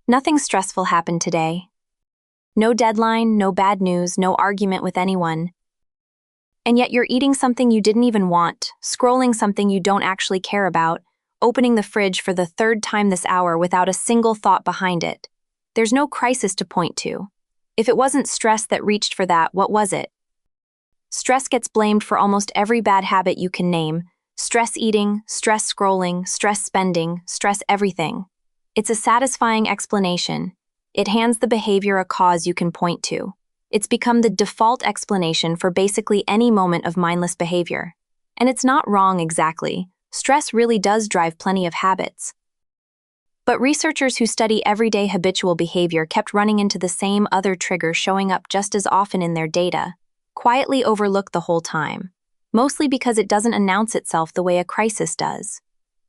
Nothing stressful happened today. No deadline, no bad news, no argument with anyone. And yet you're eating something you didn't even want, scrolling something you don't actually care about, opening the fridge for the third time this hour without a single thought behind it. There's no crisis to point to. If it wasn't stress that reached for that, what was it? Stress gets blamed for almost every bad habit you can name. Stress eating, stress scrolling, stress spending, stress everything. It's a satisfying explanation. It hands the behavior a cause you can point to. It's become the default explanation for basically any moment of mindless behavior. And it's not wrong exactly. Stress really does drive plenty of habits. But researchers who study everyday habitual behavior kept running into the same other trigger showing up just as often in their data, quietly overlooked the whole time, mostly because it doesn't announce itself the way a crisis does.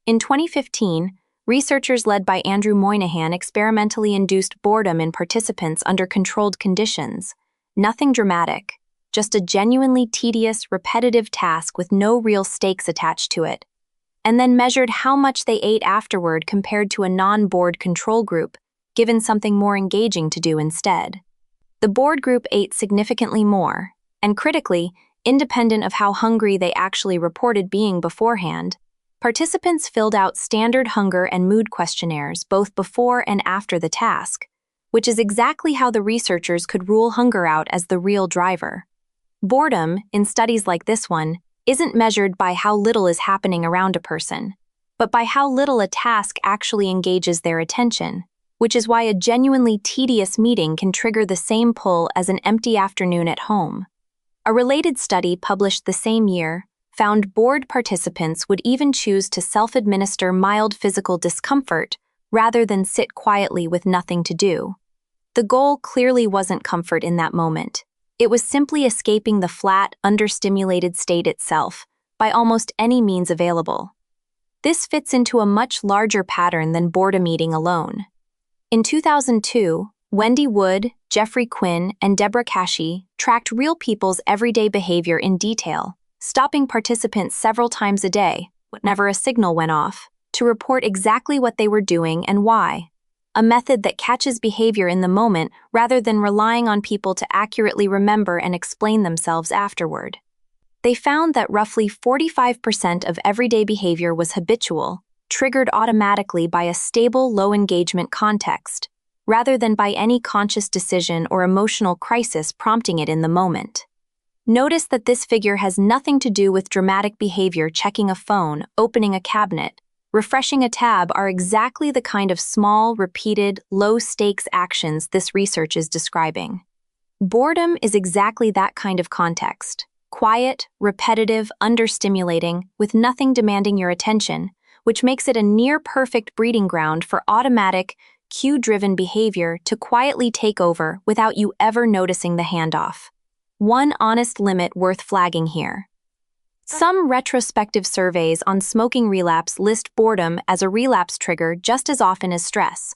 In 2015, researchers led by Andrew Moynihan experimentally induced boredom in participants under controlled conditions. Nothing dramatic, just a genuinely tedious, repetitive task with no real stakes attached to it, and then measured how much they ate afterward compared to a non-bored control group, given something more engaging to do instead. The bored group ate significantly more, and critically, independent of how hungry they actually reported being beforehand, participants filled out standard hunger and mood questionnaires both before and after the task, which is exactly how the researchers could rule hunger out as the real driver. Boredom, in studies like this one, isn't measured by how little is happening around a person, but by how little a task actually engages their attention, which is why a genuinely tedious meeting can trigger the same pull as an empty afternoon at home. A related study published the same year found bored participants would even choose to self-administer mild physical discomfort rather than sit quietly with nothing to do. The goal clearly wasn't comfort in that moment. It was simply escaping the flat, understimulated state itself, by almost any means available. This fits into a much larger pattern than boredom eating alone. In 2002, Wendy Wood, Jeffrey Quinn, and Deborah Kashey tracked real people's everyday behavior in detail, stopping participants several times a day, whenever a signal went off, to report exactly what they were doing and why. A method that catches behavior in the moment rather than relying on people to accurately remember and explain themselves afterward. They found that roughly 45% of everyday behavior was habitual, triggered automatically by a stable, low-engagement context, rather than by any conscious decision or emotional crisis prompting it in the moment. Notice that this figure has nothing to do with dramatic behavior. Checking a phone, opening a cabinet, refreshing a tab are exactly the kind of small, repeated, low-stakes actions this research is describing. Boredom is exactly that kind of context. Quiet, repetitive, understimulating, with nothing demanding your attention, which makes it a near-perfect breeding ground for automatic, cue-driven behavior to quietly take over without you ever noticing the handoff. One honest limit worth flagging here. Some retrospective surveys on smoking relapse list boredom as a relapse trigger just as often as stress.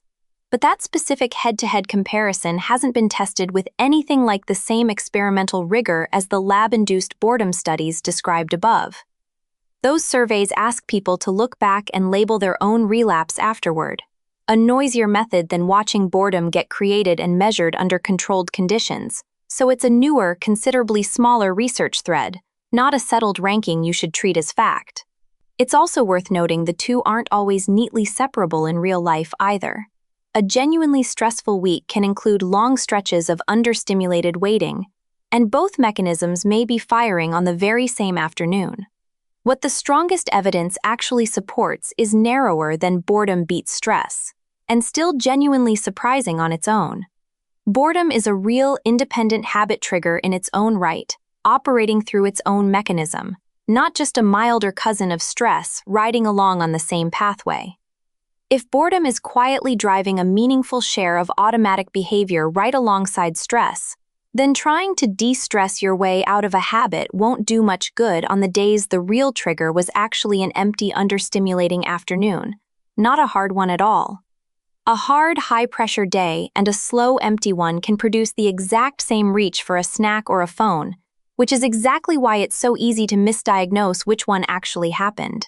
But that specific head-to-head comparison hasn't been tested with anything like the same experimental rigor as the lab-induced boredom studies described above. Those surveys ask people to look back and label their own relapse afterward, a noisier method than watching boredom get created and measured under controlled conditions. So it's a newer, considerably smaller research thread, not a settled ranking you should treat as fact. It's also worth noting the two aren't always neatly separable in real life either. A genuinely stressful week can include long stretches of understimulated waiting, and both mechanisms may be firing on the very same afternoon. What the strongest evidence actually supports is narrower than boredom beats stress, and still genuinely surprising on its own. Boredom is a real, independent habit trigger in its own right, operating through its own mechanism, not just a milder cousin of stress riding along on the same pathway. If boredom is quietly driving a meaningful share of automatic behavior right alongside stress, then trying to de-stress your way out of a habit won't do much good on the days the real trigger was actually an empty, understimulating afternoon, not a hard one at all. A hard, high-pressure day and a slow, empty one can produce the exact same reach for a snack or a phone, which is exactly why it's so easy to misdiagnose which one actually happened.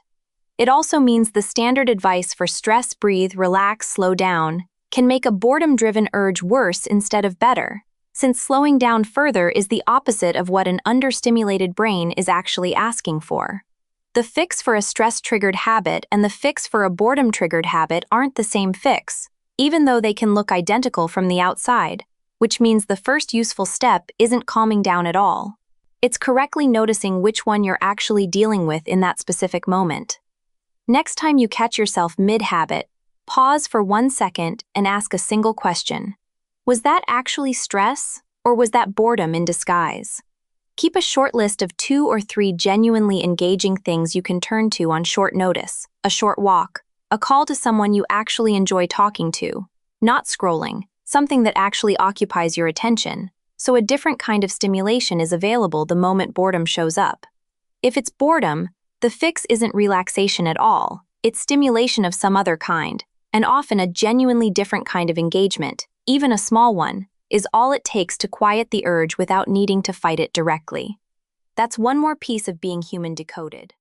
It also means the standard advice for stress, breathe, relax, slow down can make a boredom-driven urge worse instead of better, since slowing down further is the opposite of what an understimulated brain is actually asking for. The fix for a stress-triggered habit and the fix for a boredom-triggered habit aren't the same fix, even though they can look identical from the outside, which means the first useful step isn't calming down at all. It's correctly noticing which one you're actually dealing with in that specific moment. Next time you catch yourself mid-habit, pause for 1 second and ask a single question. Was that actually stress, or was that boredom in disguise? Keep a short list of 2 or 3 genuinely engaging things you can turn to on short notice: a short walk, a call to someone you actually enjoy talking to, not scrolling, something that actually occupies your attention, so a different kind of stimulation is available the moment boredom shows up. If it's boredom, the fix isn't relaxation at all, it's stimulation of some other kind, and often a genuinely different kind of engagement, even a small one, is all it takes to quiet the urge without needing to fight it directly. That's one more piece of being human decoded.